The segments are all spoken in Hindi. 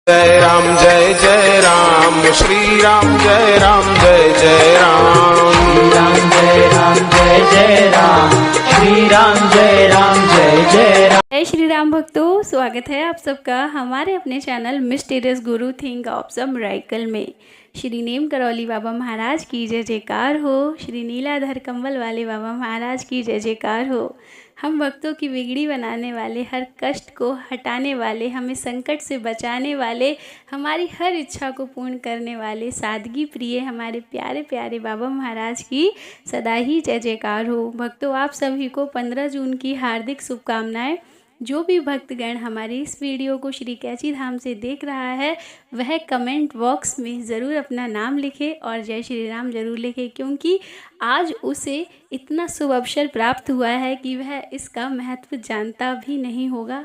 जय राम श्री राम जय राम जय राम जय राम जय जय राम श्री राम जय राम जय जय राम। जय श्री राम भक्तों, स्वागत है आप सबका हमारे अपने channel mysterious Guru think of some miracle में। श्री नीम करौली बाबा महाराज की जय जयकार हो। श्री नीलाधर कंबल वाले बाबा महाराज की जय जयकार हो। हम भक्तों की बिगड़ी बनाने वाले, हर कष्ट को हटाने वाले, हमें संकट से बचाने वाले, हमारी हर इच्छा को पूर्ण करने वाले, सादगी प्रिय हमारे प्यारे प्यारे बाबा महाराज की सदा ही जय जयकार हो। भक्तों, आप सभी को 15 जून की हार्दिक शुभकामनाएं। जो भी भक्तगण हमारी इस वीडियो को श्री कैची धाम से देख रहा है वह कमेंट बॉक्स में ज़रूर अपना नाम लिखे और जय श्री राम ज़रूर लिखे, क्योंकि आज उसे इतना शुभ अवसर प्राप्त हुआ है कि वह इसका महत्व जानता भी नहीं होगा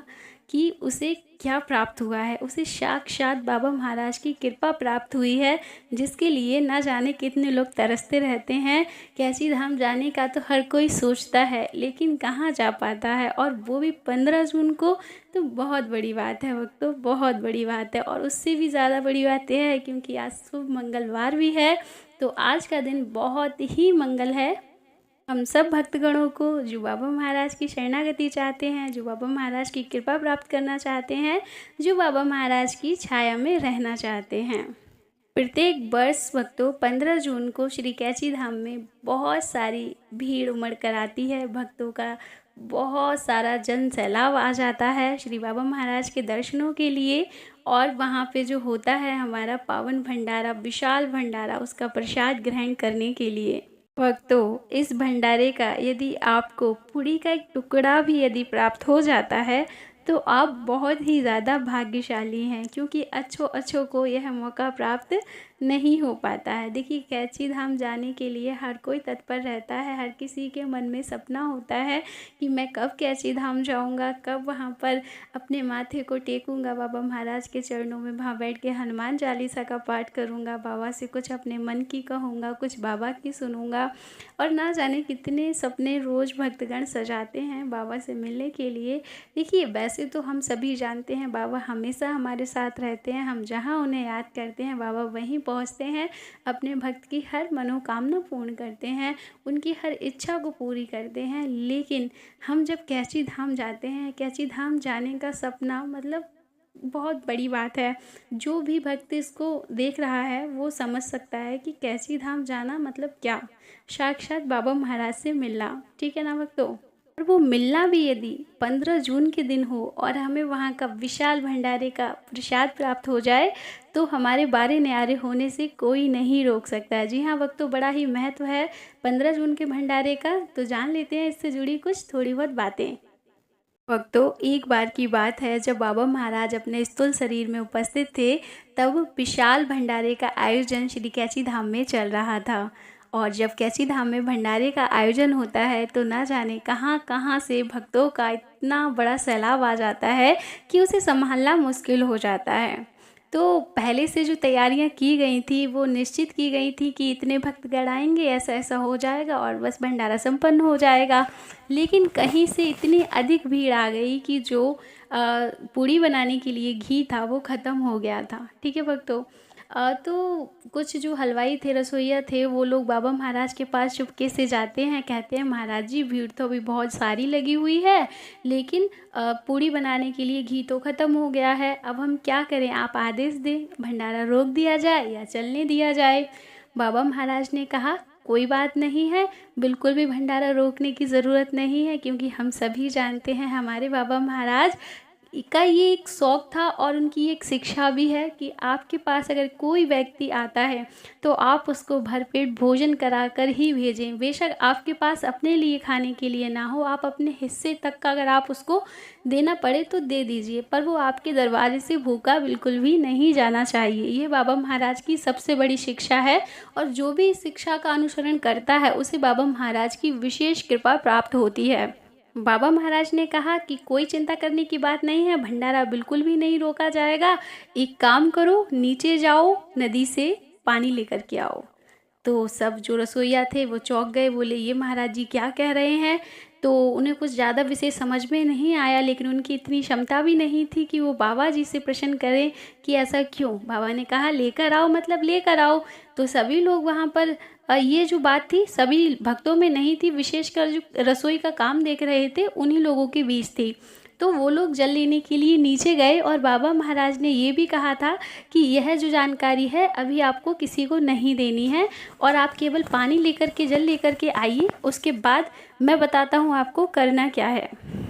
कि उसे क्या प्राप्त हुआ है। उसे साक्षात बाबा महाराज की कृपा प्राप्त हुई है, जिसके लिए ना जाने कितने लोग तरसते रहते हैं। कैची धाम जाने का तो हर कोई सोचता है, लेकिन कहाँ जा पाता है, और वो भी 15 जून को। तो बहुत बड़ी बात है भक्तों, बहुत बड़ी बात है। और उससे भी ज़्यादा बड़ी बात यह है क्योंकि आज शुभ मंगलवार भी है, तो आज का दिन बहुत ही मंगल है। हम सब भक्तगणों को जो बाबा महाराज की शरणागति चाहते हैं, जो बाबा महाराज की कृपा प्राप्त करना चाहते हैं, जो बाबा महाराज की छाया में रहना चाहते हैं, प्रत्येक वर्ष भक्तों 15 जून को श्री कैची धाम में बहुत सारी भीड़ उमड़ कर आती है। भक्तों का बहुत सारा जन सैलाब आ जाता है श्री बाबा महाराज के दर्शनों के लिए। और वहाँ पे जो होता है हमारा पावन भंडारा, विशाल भंडारा, उसका प्रसाद ग्रहण करने के लिए। भक्तों, इस भंडारे का यदि आपको पूरी का एक टुकड़ा भी यदि प्राप्त हो जाता है तो आप बहुत ही ज़्यादा भाग्यशाली हैं, क्योंकि अच्छों को यह मौका प्राप्त नहीं हो पाता है। देखिए, कैची धाम जाने के लिए हर कोई तत्पर रहता है। हर किसी के मन में सपना होता है कि मैं कब कैची धाम जाऊंगा, कब वहां पर अपने माथे को टेकूंगा, बाबा महाराज के चरणों में वहाँ बैठ के हनुमान चालीसा का पाठ करूंगा, बाबा से कुछ अपने मन की कहूँगा, कुछ बाबा की सुनूंगा। और ना जाने कितने सपने रोज़ भक्तगण सजाते हैं बाबा से मिलने के लिए। देखिए, वैसे तो हम सभी जानते हैं बाबा हमेशा हमारे साथ रहते हैं। हम जहाँ उन्हें याद करते हैं बाबा वहीं पहुँचते हैं, अपने भक्त की हर मनोकामना पूर्ण करते हैं, उनकी हर इच्छा को पूरी करते हैं। लेकिन हम जब कैची धाम जाते हैं, कैची धाम जाने का सपना मतलब बहुत बड़ी बात है। जो भी भक्त इसको देख रहा है वो समझ सकता है कि कैची धाम जाना मतलब क्या, साक्षात बाबा महाराज से मिलना। ठीक है ना भक्तों? और वो मिलना भी यदि 15 जून के दिन हो और हमें वहाँ का विशाल भंडारे का प्रसाद प्राप्त हो जाए तो हमारे बारे न्यारे होने से कोई नहीं रोक सकता। जी हाँ भक्तों, बड़ा ही महत्व है 15 जून के भंडारे का। तो जान लेते हैं इससे जुड़ी कुछ थोड़ी बहुत बातें। भक्तों, एक बार की बात है जब बाबा महाराज अपने स्थूल शरीर में उपस्थित थे, तब विशाल भंडारे का आयोजन श्री कैची धाम में चल रहा था। और जब कैची धाम में भंडारे का आयोजन होता है तो ना जाने कहाँ कहाँ से भक्तों का इतना बड़ा सैलाब आ जाता है कि उसे संभालना मुश्किल हो जाता है। तो पहले से जो तैयारियां की गई थी वो निश्चित की गई थी कि इतने भक्तगण आएंगे, ऐसा ऐसा हो जाएगा और बस भंडारा संपन्न हो जाएगा। लेकिन कहीं से इतनी अधिक भीड़ आ गई कि जो पूड़ी बनाने के लिए घी था वो ख़त्म हो गया था। ठीक है भक्तों? तो कुछ जो हलवाई थे, रसोइया थे, वो लोग बाबा महाराज के पास चुपके से जाते हैं, कहते हैं महाराज जी भीड़ तो अभी बहुत सारी लगी हुई है, लेकिन पूड़ी बनाने के लिए घी तो ख़त्म हो गया है। अब हम क्या करें, आप आदेश दें, भंडारा रोक दिया जाए या चलने दिया जाए। बाबा महाराज ने कहा कोई बात नहीं है, बिल्कुल भी भंडारा रोकने की ज़रूरत नहीं है, क्योंकि हम सभी जानते हैं हमारे बाबा महाराज का ये एक शौक़ था और उनकी एक शिक्षा भी है कि आपके पास अगर कोई व्यक्ति आता है तो आप उसको भरपेट भोजन कराकर ही भेजें। बेशक आपके पास अपने लिए खाने के लिए ना हो, आप अपने हिस्से तक का अगर आप उसको देना पड़े तो दे दीजिए, पर वो आपके दरवाजे से भूखा बिल्कुल भी नहीं जाना चाहिए। ये बाबा महाराज की सबसे बड़ी शिक्षा है, और जो भी इस शिक्षा का अनुसरण करता है उसे बाबा महाराज की विशेष कृपा प्राप्त होती है। बाबा महाराज ने कहा कि कोई चिंता करने की बात नहीं है, भंडारा बिल्कुल भी नहीं रोका जाएगा। एक काम करो, नीचे जाओ, नदी से पानी लेकर के आओ। तो सब जो रसोइया थे वो चौंक गए, बोले ये महाराज जी क्या कह रहे हैं। तो उन्हें कुछ ज़्यादा विशेष समझ में नहीं आया, लेकिन उनकी इतनी क्षमता भी नहीं थी कि वो बाबा जी से प्रश्न करें कि ऐसा क्यों। बाबा ने कहा लेकर आओ, मतलब लेकर आओ। तो सभी लोग वहाँ पर ये जो बात थी सभी भक्तों में नहीं थी, विशेषकर जो रसोई का काम देख रहे थे उन्हीं लोगों के बीच थी। तो वो लोग जल लेने के लिए नीचे गए और बाबा महाराज ने ये भी कहा था कि यह जो जानकारी है अभी आपको किसी को नहीं देनी है और आप केवल पानी लेकर के जल लेकर के आइए, उसके बाद मैं बताता हूँ आपको करना क्या है।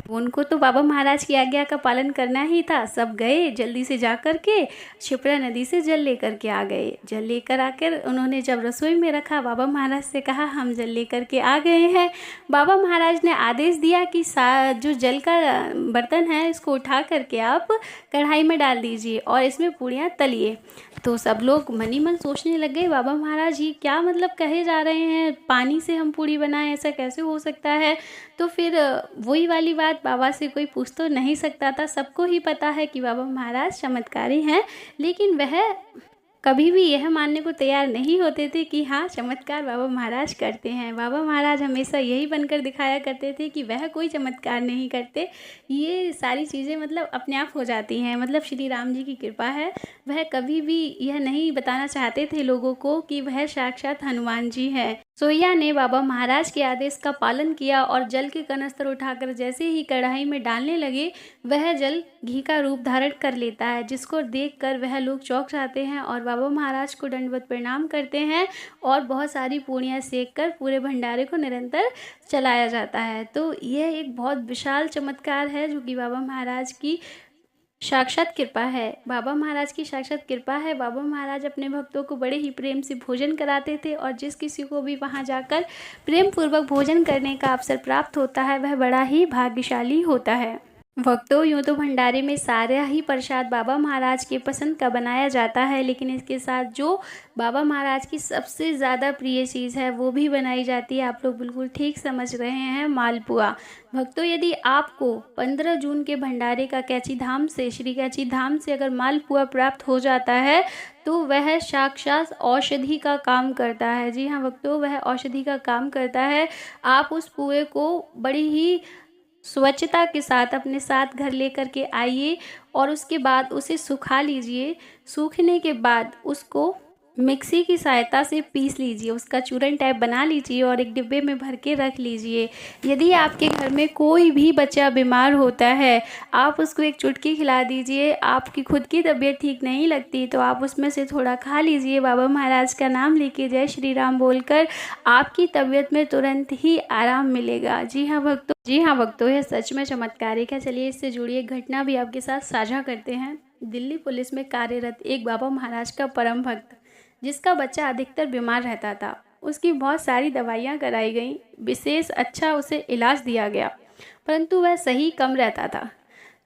उनको तो बाबा महाराज की आज्ञा का पालन करना ही था। सब गए जल्दी से जा कर के क्षिप्रा नदी से जल लेकर के आ गए। जल लेकर आकर उन्होंने जब रसोई में रखा, बाबा महाराज से कहा हम जल लेकर के आ गए हैं। बाबा महाराज ने आदेश दिया कि जो जल का बर्तन है इसको उठा करके आप कढ़ाई में डाल दीजिए और इसमें पूड़ियाँ तलिए। तो सब लोग मनी मन सोचने लग गए, बाबा महाराज ये क्या मतलब कहे जा रहे हैं, पानी से हम पूड़ी बनाएं, ऐसा कैसे हो सकता है। तो फिर वही वाली बात, बाबा से कोई पूछ तो नहीं सकता था। सबको ही पता है कि बाबा महाराज चमत्कारी हैं, लेकिन वह कभी भी यह मानने को तैयार नहीं होते थे कि हाँ चमत्कार बाबा महाराज करते हैं। बाबा महाराज हमेशा यही बनकर दिखाया करते थे कि वह कोई चमत्कार नहीं करते, ये सारी चीज़ें मतलब अपने आप हो जाती हैं, मतलब श्री राम जी की कृपा है। वह कभी भी यह नहीं बताना चाहते थे लोगों को कि वह साक्षात हनुमान जी है। सोहिया ने बाबा महाराज के आदेश का पालन किया और जल के कनस्तर उठाकर जैसे ही कढ़ाई में डालने लगे वह जल घी का रूप धारण कर लेता है, जिसको देखकर वह लोग चौंक जाते हैं और बाबा महाराज को दंडवत प्रणाम करते हैं और बहुत सारी पूड़ियाँ सेक कर पूरे भंडारे को निरंतर चलाया जाता है। तो यह एक बहुत विशाल चमत्कार है जो कि बाबा महाराज की साक्षात कृपा है। बाबा महाराज की साक्षात कृपा है। बाबा महाराज अपने भक्तों को बड़े ही प्रेम से भोजन कराते थे और जिस किसी को भी वहां जाकर प्रेम पूर्वक भोजन करने का अवसर प्राप्त होता है वह बड़ा ही भाग्यशाली होता है। भक्तों यूँ तो भंडारे में सारा ही प्रसाद बाबा महाराज के पसंद का बनाया जाता है, लेकिन इसके साथ जो बाबा महाराज की सबसे ज़्यादा प्रिय चीज़ है वो भी बनाई जाती है। आप लोग बिल्कुल ठीक समझ रहे हैं, मालपुआ। भक्तों यदि आपको 15 जून के भंडारे का कैची धाम से, श्री कैची धाम से अगर मालपुआ प्राप्त हो जाता है तो वह साक्षात औषधि का काम करता है। जी हाँ भक्तों, वह औषधि का काम करता है। आप उस पुए को बड़ी ही स्वच्छता के साथ अपने साथ घर लेकर के आइए और उसके बाद उसे सुखा लीजिए। सूखने के बाद उसको मिक्सी की सहायता से पीस लीजिए, उसका चूरन टाइप बना लीजिए और एक डिब्बे में भर के रख लीजिए। यदि आपके घर में कोई भी बच्चा बीमार होता है आप उसको एक चुटकी खिला दीजिए। आपकी खुद की तबीयत ठीक नहीं लगती तो आप उसमें से थोड़ा खा लीजिए। बाबा महाराज का नाम लेके जय श्री राम बोलकर आपकी तबीयत में तुरंत ही आराम मिलेगा। जी हाँ भक्तों, यह सच में चमत्कारिक है। चलिए इससे जुड़ी एक घटना भी आपके साथ साझा करते हैं। दिल्ली पुलिस में कार्यरत एक बाबा महाराज का परम भक्त जिसका बच्चा अधिकतर बीमार रहता था, उसकी बहुत सारी दवाइयाँ कराई गईं, विशेष अच्छा उसे इलाज दिया गया, परंतु वह सही कम रहता था।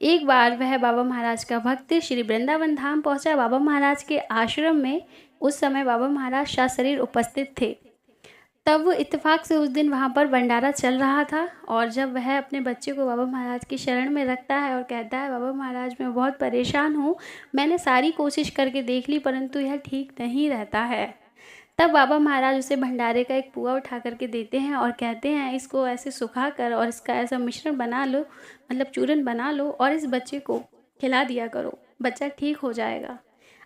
एक बार वह बाबा महाराज का भक्त श्री वृंदावन धाम पहुंचा। बाबा महाराज के आश्रम में उस समय बाबा महाराज सशरीर उपस्थित थे। तब वो इत्तेफाक से उस दिन वहाँ पर भंडारा चल रहा था और जब वह अपने बच्चे को बाबा महाराज की शरण में रखता है और कहता है बाबा महाराज मैं बहुत परेशान हूँ, मैंने सारी कोशिश करके देख ली परंतु यह ठीक नहीं रहता है। तब बाबा महाराज उसे भंडारे का एक पुआ उठा करके देते हैं और कहते हैं इसको ऐसे सुखा कर और इसका ऐसा मिश्रण बना लो, मतलब चूरन बना लो और इस बच्चे को खिला दिया करो, बच्चा ठीक हो जाएगा।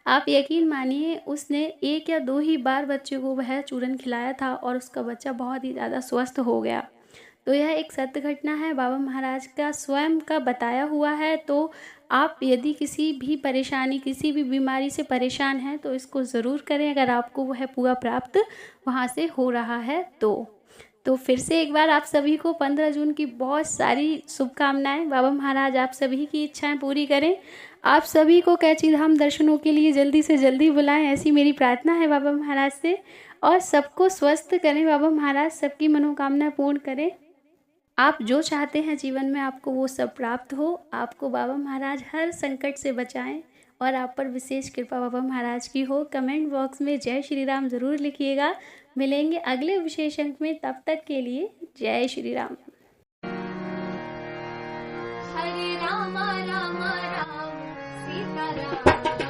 आप यकीन मानिए उसने 1 या 2 ही बार बच्चे को वह चूरन खिलाया था और उसका बच्चा बहुत ही ज़्यादा स्वस्थ हो गया। तो यह एक सत्य घटना है, बाबा महाराज का स्वयं का बताया हुआ है। तो आप यदि किसी भी परेशानी, किसी भी बीमारी से परेशान हैं तो इसको ज़रूर करें अगर आपको वह पुआ प्राप्त वहाँ से हो रहा है तो फिर से एक बार आप सभी को 15 जून की बहुत सारी शुभकामनाएं। बाबा महाराज आप सभी की इच्छाएं पूरी करें। आप सभी को कैची धाम दर्शनों के लिए जल्दी से जल्दी बुलाएं, ऐसी मेरी प्रार्थना है बाबा महाराज से। और सबको स्वस्थ करें बाबा महाराज, सबकी मनोकामना पूर्ण करें। आप जो चाहते हैं जीवन में आपको वो सब प्राप्त हो। आपको बाबा महाराज हर संकट से बचाएं और आप पर विशेष कृपा बाबा महाराज की हो। कमेंट बॉक्स में जय श्री राम ज़रूर लिखिएगा। मिलेंगे अगले विशेष अंक में, तब तक के लिए जय श्री राम। हरे राम राम राम सीता राम।